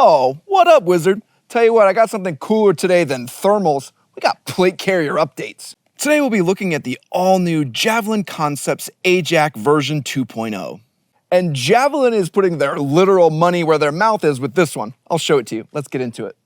Oh, what up, Wizard? Tell you what, I got something cooler today than thermals. We got plate carrier updates. Today we'll be looking at the all-new Javlin Concepts A-Jac version 2.0. And Javlin is putting their literal money where their mouth is with this one. I'll show it to you. Let's get into it.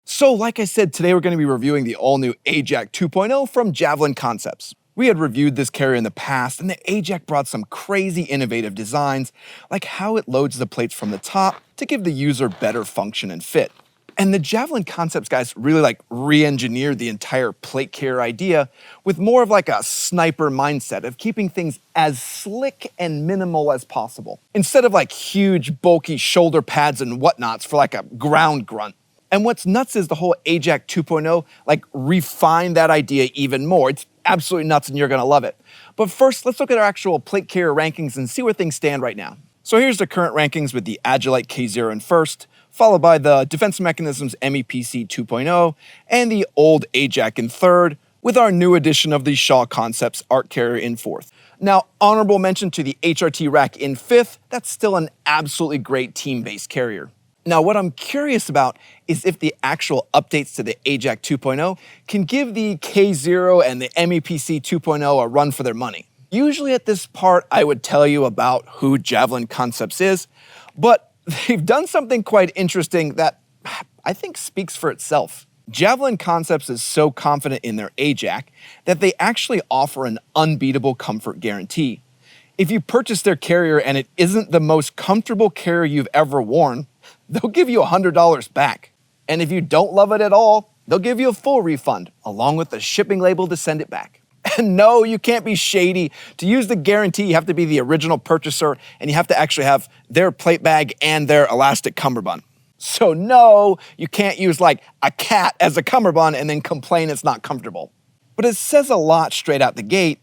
So like I said, today we're going to be reviewing the all-new A-Jac 2.0 from Javlin Concepts. We had reviewed this carrier in the past, and the A-Jac brought some crazy innovative designs, like how it loads the plates from the top to give the user better function and fit. And the Javlin Concepts guys really re-engineered the entire plate carrier idea with more of like a sniper mindset of keeping things as slick and minimal as possible, instead of like huge bulky shoulder pads and whatnots for like a ground grunt. And what's nuts is the whole A-Jac 2.0 refined that idea even more. It's absolutely nuts and you're gonna love it. But first, let's look at our actual plate carrier rankings and see where things stand right now. So here's the current rankings with the Agilite K0 in first, followed by the Defense Mechanisms MEPC 2.0, and the old A-Jac in third, with our new edition of the Shaw Concepts Art Carrier in fourth. Now, honorable mention to the HRT rack in fifth. That's still an absolutely great team-based carrier. Now, what I'm curious about is if the actual updates to the A-Jac 2.0 can give the K0 and the MEPC 2.0 a run for their money. Usually at this part, I would tell you about who Javlin Concepts is, but they've done something quite interesting that I think speaks for itself. Javlin Concepts is so confident in their A-Jac that they actually offer an unbeatable comfort guarantee. If you purchase their carrier and it isn't the most comfortable carrier you've ever worn, they'll give you $100 back. And if you don't love it at all, they'll give you a full refund, along with the shipping label to send it back. And no, you can't be shady. To use the guarantee, you have to be the original purchaser, and you have to actually have their plate bag and their elastic cummerbund. So no, you can't use like a cat as a cummerbund and then complain it's not comfortable. But it says a lot straight out the gate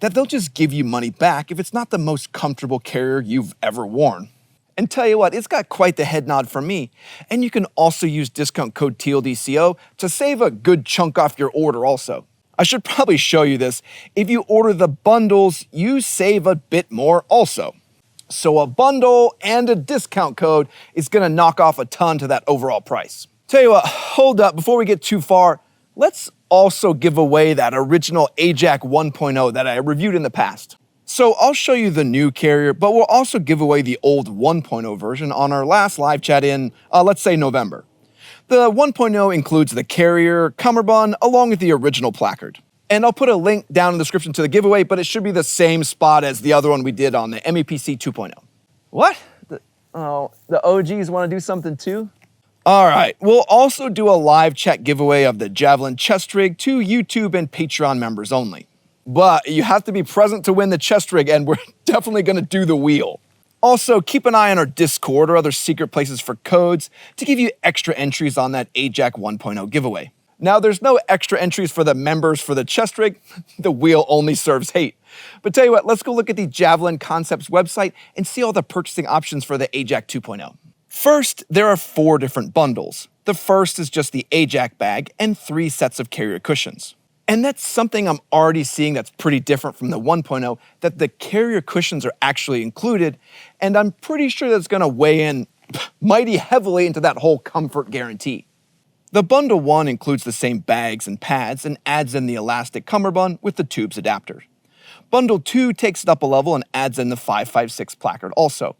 that they'll just give you money back if it's not the most comfortable carrier you've ever worn. And tell you what, it's got quite the head nod from me. And you can also use discount code TLDco to save a good chunk off your order also. I should probably show you this. If you order the bundles, you save a bit more also. So a bundle and a discount code is gonna knock off a ton to that overall price. Tell you what, hold up, before we get too far, let's also give away that original A-Jac 1.0 that I reviewed in the past. So I'll show you the new carrier, but we'll also give away the old 1.0 version on our last live chat in, let's say November. The 1.0 includes the carrier, cummerbund, along with the original placard. And I'll put a link down in the description to the giveaway, but it should be the same spot as the other one we did on the MEPC 2.0. What? The OGs want to do something too? All right, we'll also do a live chat giveaway of the Javlin chest rig to YouTube and Patreon members only. But you have to be present to win the chest rig, and we're definitely gonna do the wheel. Also, keep an eye on our Discord or other secret places for codes to give you extra entries on that A-Jac 1.0 giveaway. Now, there's no extra entries for the members for the chest rig. The wheel only serves hate. But tell you what, let's go look at the Javlin Concepts website and see all the purchasing options for the A-Jac 2.0. First, there are 4 different bundles. The first is just the A-Jac bag and 3 sets of carrier cushions. And that's something I'm already seeing that's pretty different from the 1.0, that the carrier cushions are actually included, and I'm pretty sure that's gonna weigh in mighty heavily into that whole comfort guarantee. The bundle 1 includes the same bags and pads and adds in the elastic cummerbund with the tubes adapter. Bundle 2 takes it up a level and adds in the 5.56 placard also,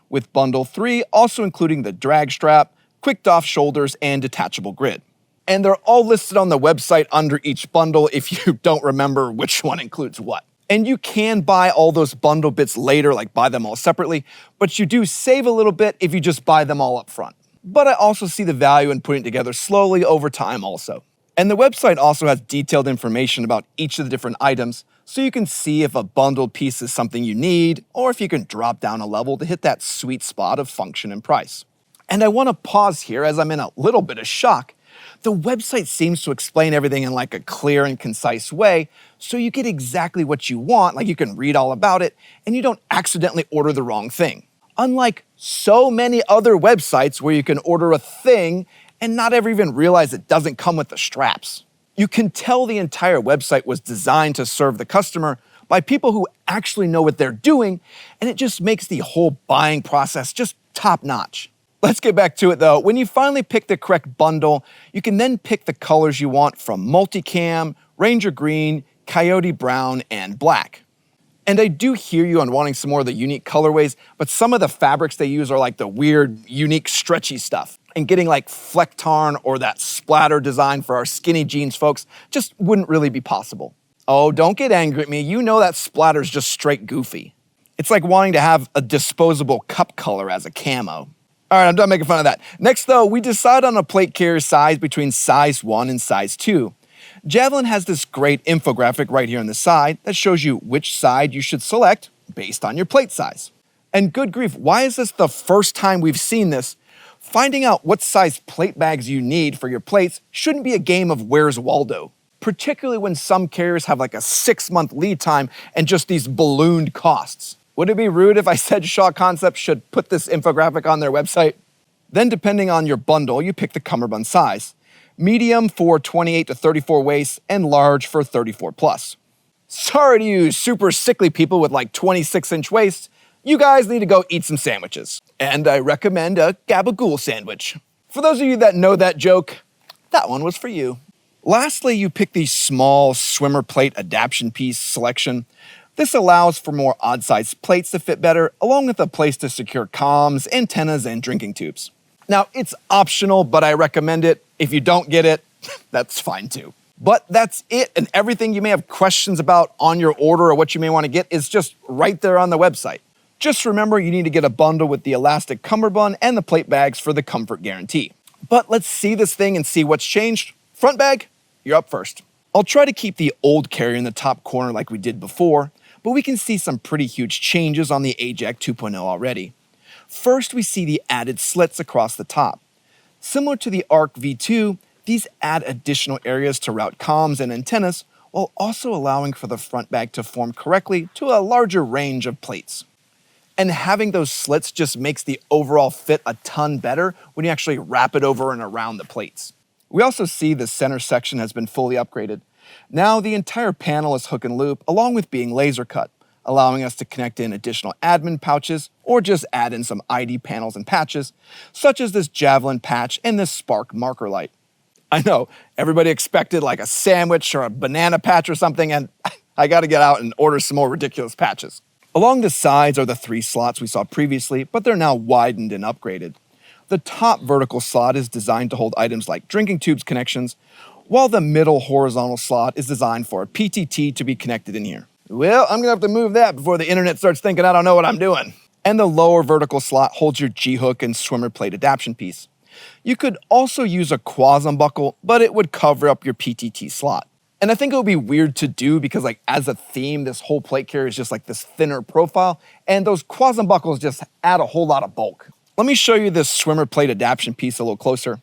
with bundle 3 also including the drag strap, quick off shoulders, and detachable grid. And they're all listed on the website under each bundle if you don't remember which one includes what. And you can buy all those bundle bits later, like buy them all separately, but you do save a little bit if you just buy them all up front. But I also see the value in putting it together slowly over time also. And the website also has detailed information about each of the different items, so you can see if a bundled piece is something you need, or if you can drop down a level to hit that sweet spot of function and price. And I want to pause here as I'm in a little bit of shock. The website seems to explain everything in like a clear and concise way, so you get exactly what you want, like you can read all about it, and you don't accidentally order the wrong thing. Unlike so many other websites where you can order a thing and not ever even realize it doesn't come with the straps. You can tell the entire website was designed to serve the customer by people who actually know what they're doing, and it just makes the whole buying process just top-notch. Let's get back to it though. When you finally pick the correct bundle, you can then pick the colors you want from multicam, Ranger Green, Coyote Brown, and Black. And I do hear you on wanting some more of the unique colorways, but some of the fabrics they use are like the weird, unique, stretchy stuff. And getting like Flecktarn or that splatter design for our skinny jeans folks just wouldn't really be possible. Oh, don't get angry at me. You know that splatter's just straight goofy. It's like wanting to have a disposable cup color as a camo. All right, I'm done making fun of that. Next though, we decide on a plate carrier size between size 1 and size 2. Javlin has this great infographic right here on the side that shows you which side you should select based on your plate size. And good grief, why is this the first time we've seen this? Finding out what size plate bags you need for your plates shouldn't be a game of Where's Waldo, particularly when some carriers have like a 6-month lead time and just these ballooned costs. Would it be rude if I said Shaw Concepts should put this infographic on their website? Then depending on your bundle, you pick the Cummerbund size. Medium for 28 to 34 waist, and large for 34 plus. Sorry to you super sickly people with like 26-inch waists, you guys need to go eat some sandwiches. And I recommend a gabagool sandwich. For those of you that know that joke, that one was for you. Lastly, you pick the small swimmer plate adaptation piece selection. This allows for more odd-sized plates to fit better, along with a place to secure comms, antennas, and drinking tubes. Now, it's optional, but I recommend it. If you don't get it, that's fine too. But that's it, and everything you may have questions about on your order or what you may want to get is just right there on the website. Just remember you need to get a bundle with the elastic cummerbund and the plate bags for the comfort guarantee. But let's see this thing and see what's changed. Front bag, you're up first. I'll try to keep the old carrier in the top corner like we did before, but we can see some pretty huge changes on the A-Jac 2.0 already. First, we see the added slits across the top. Similar to the ARC V2, these add additional areas to route comms and antennas, while also allowing for the front bag to form correctly to a larger range of plates. And having those slits just makes the overall fit a ton better when you actually wrap it over and around the plates. We also see the center section has been fully upgraded. Now the entire panel is hook and loop, along with being laser cut, allowing us to connect in additional admin pouches or just add in some ID panels and patches, such as this Javlin patch and this Spark marker light. I know, everybody expected like a sandwich or a banana patch or something, and I gotta get out and order some more ridiculous patches. Along the sides are the 3 slots we saw previously, but they're now widened and upgraded. The top vertical slot is designed to hold items like drinking tubes connections, while the middle horizontal slot is designed for a PTT to be connected in here. Well, I'm gonna have to move that before the internet starts thinking I don't know what I'm doing. And the lower vertical slot holds your G-hook and swimmer plate adaptation piece. You could also use a quasum buckle, but it would cover up your PTT slot. And I think it would be weird to do because like as a theme, this whole plate carrier is just like this thinner profile, and those quasum buckles just add a whole lot of bulk. Let me show you this swimmer plate adaptation piece a little closer.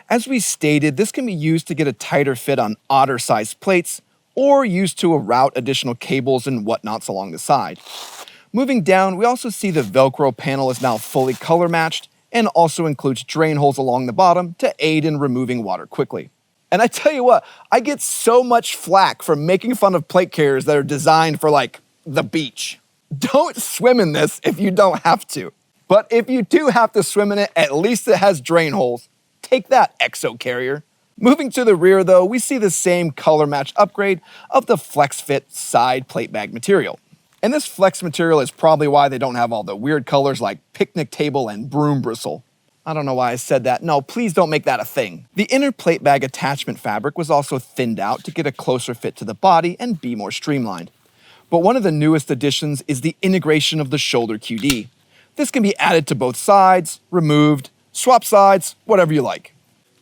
As we stated, this can be used to get a tighter fit on odder sized plates, or used to route additional cables and whatnots along the side. Moving down, we also see the Velcro panel is now fully color matched and also includes drain holes along the bottom to aid in removing water quickly. And I tell you what, I get so much flack for making fun of plate carriers that are designed for like the beach. Don't swim in this if you don't have to. But if you do have to swim in it, at least it has drain holes. Take that, Exo carrier. Moving to the rear though, we see the same color match upgrade of the Flex Fit side plate bag material. And this flex material is probably why they don't have all the weird colors like picnic table and broom bristle. I don't know why I said that. No, please don't make that a thing. The inner plate bag attachment fabric was also thinned out to get a closer fit to the body and be more streamlined. But one of the newest additions is the integration of the shoulder QD. This can be added to both sides, removed, swap sides, whatever you like.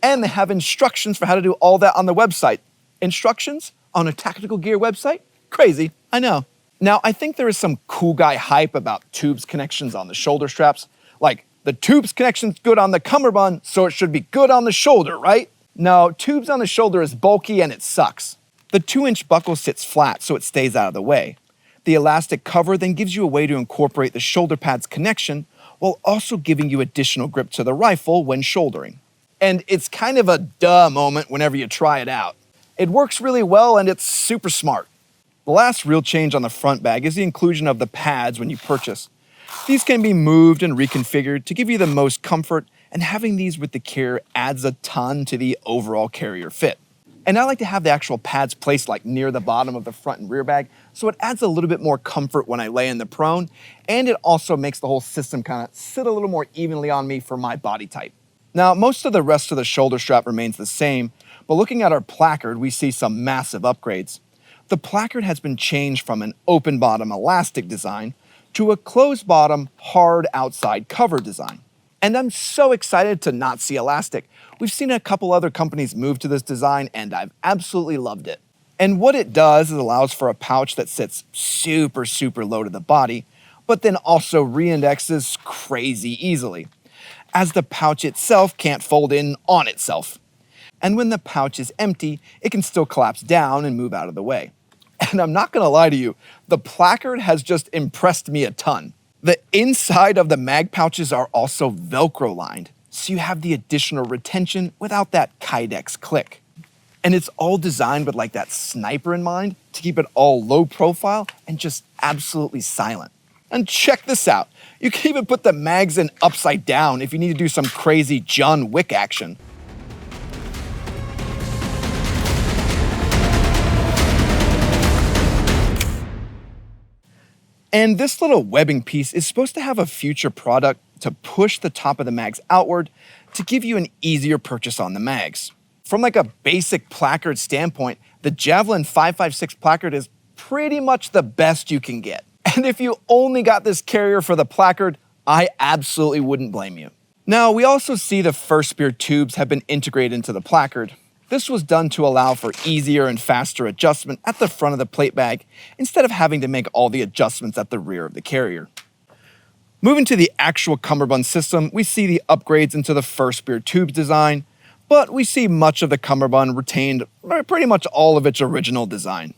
And they have instructions for how to do all that on the website. Instructions on a tactical gear website? Crazy, I know. Now, I think there is some cool guy hype about tubes connections on the shoulder straps. Like, the tubes connection's good on the cummerbund, so it should be good on the shoulder, right? No, tubes on the shoulder is bulky and it sucks. The 2-inch buckle sits flat so it stays out of the way. The elastic cover then gives you a way to incorporate the shoulder pad's connection while also giving you additional grip to the rifle when shouldering. And it's kind of a duh moment whenever you try it out. It works really well and it's super smart. The last real change on the front bag is the inclusion of the pads when you purchase. These can be moved and reconfigured to give you the most comfort, and having these with the carrier adds a ton to the overall carrier fit. And I like to have the actual pads placed like near the bottom of the front and rear bag, so it adds a little bit more comfort when I lay in the prone, and it also makes the whole system kind of sit a little more evenly on me for my body type. Now, most of the rest of the shoulder strap remains the same, but looking at our placard, we see some massive upgrades. The placard has been changed from an open bottom elastic design to a closed bottom hard outside cover design. And I'm so excited to not see elastic. We've seen a couple other companies move to this design and I've absolutely loved it. And what it does is allows for a pouch that sits super low to the body, but then also re-indexes crazy easily, as the pouch itself can't fold in on itself. And when the pouch is empty, it can still collapse down and move out of the way. And I'm not gonna lie to you, the placard has just impressed me a ton. The inside of the mag pouches are also Velcro lined, so you have the additional retention without that Kydex click. And it's all designed with like that sniper in mind to keep it all low profile and just absolutely silent. And check this out, you can even put the mags in upside down if you need to do some crazy John Wick action. And this little webbing piece is supposed to have a future product to push the top of the mags outward to give you an easier purchase on the mags. From like a basic placard standpoint, the Javlin 556 placard is pretty much the best you can get. And if you only got this carrier for the placard, I absolutely wouldn't blame you. Now, we also see the first spear tubes have been integrated into the placard. This was done to allow for easier and faster adjustment at the front of the plate bag instead of having to make all the adjustments at the rear of the carrier. Moving to the actual Cummerbund system, we see the upgrades into the first spear tubes design, but we see much of the Cummerbund retained pretty much all of its original design.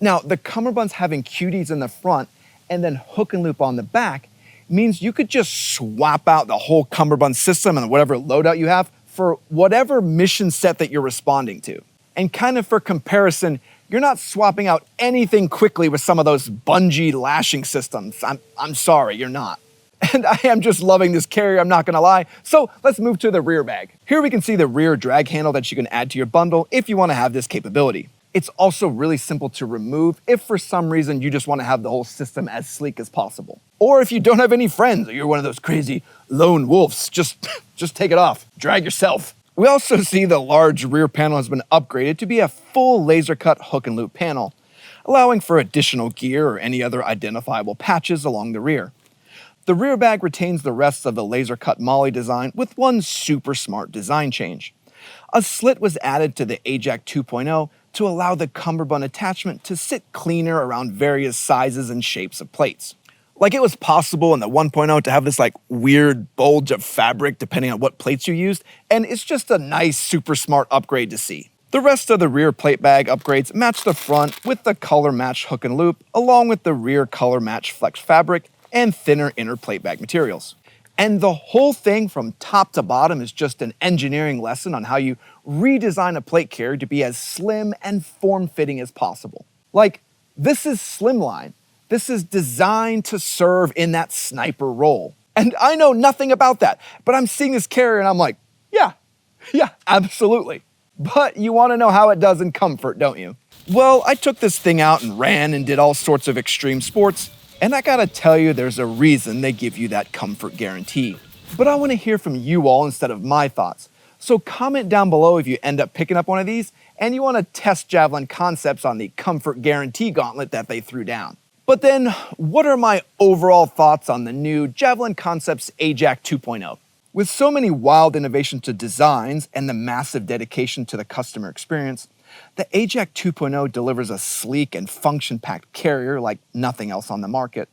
Now, the Cummerbunds having QDs in the front and then hook and loop on the back means you could just swap out the whole Cummerbund system and whatever loadout you have for whatever mission set that you're responding to. And kind of for comparison, you're not swapping out anything quickly with some of those bungee lashing systems. I'm sorry, you're not. And I am just loving this carrier, I'm not gonna lie. So let's move to the rear bag. Here we can see the rear drag handle that you can add to your bundle if you wanna have this capability. It's also really simple to remove if for some reason you just wanna have the whole system as sleek as possible. Or if you don't have any friends or you're one of those crazy lone wolves, just take it off, drag yourself. We also see the large rear panel has been upgraded to be a full laser cut hook and loop panel, allowing for additional gear or any other identifiable patches along the rear. The rear bag retains the rest of the laser cut MOLLE design with one super smart design change. A slit was added to the A-Jac 2.0 to allow the Cummerbund attachment to sit cleaner around various sizes and shapes of plates. Like it was possible in the 1.0 to have this like weird bulge of fabric depending on what plates you used, and it's just a nice, super smart upgrade to see. The rest of the rear plate bag upgrades match the front with the color match hook and loop, along with the rear color match flex fabric and thinner inner plate bag materials. And the whole thing from top to bottom is just an engineering lesson on how you redesign a plate carrier to be as slim and form-fitting as possible. Like, this is Slimline. This is designed to serve in that sniper role. And I know nothing about that, but I'm seeing this carrier and I'm like, yeah, absolutely. But you wanna know how it does in comfort, don't you? Well, I took this thing out and ran and did all sorts of extreme sports, and I gotta tell you, there's a reason they give you that comfort guarantee. But I wanna hear from you all instead of my thoughts. So comment down below if you end up picking up one of these and you wanna test Javlin Concepts on the comfort guarantee gauntlet that they threw down. But then, what are my overall thoughts on the new Javlin Concepts A-Jac 2.0? With so many wild innovations to designs and the massive dedication to the customer experience, the A-Jac 2.0 delivers a sleek and function-packed carrier like nothing else on the market.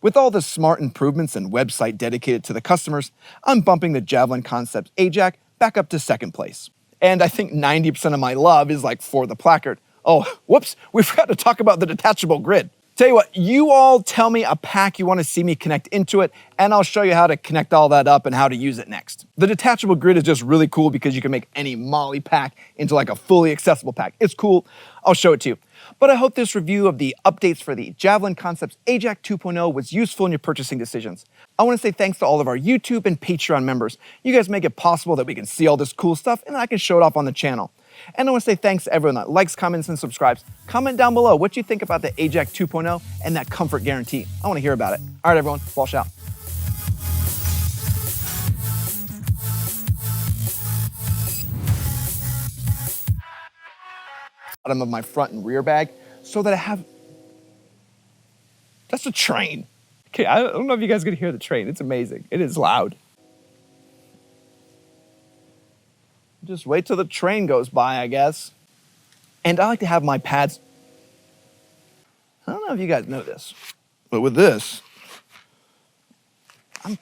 With all the smart improvements and website dedicated to the customers, I'm bumping the Javlin Concepts A-Jac back up to second place. And I think 90% of my love is like for the placard. Oh, whoops, we forgot to talk about the detachable grid. Tell you what, you all tell me a pack you want to see me connect into it, and I'll show you how to connect all that up and how to use it next. The detachable grid is just really cool because you can make any Molly pack into like a fully accessible pack. It's cool. I'll show it to you. But I hope this review of the updates for the Javlin Concepts A-Jac 2.0 was useful in your purchasing decisions. I want to say thanks to all of our YouTube and Patreon members. You guys make it possible that we can see all this cool stuff and I can show it off on the channel. And I want to say thanks to everyone that likes, comments, and subscribes. Comment down below what you think about the A-Jac 2.0 and that comfort guarantee. I want to hear about it. All right, everyone, Walsh out. Bottom of my front and rear bag so that I have... That's a train. Okay, I don't know if you guys can hear the train. It's amazing. It is loud. Just wait till the train goes by, I guess. And I like to have my pads... I don't know if you guys know this, but with this, I'm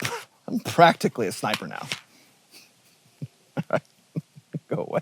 practically a sniper now. All right, go away.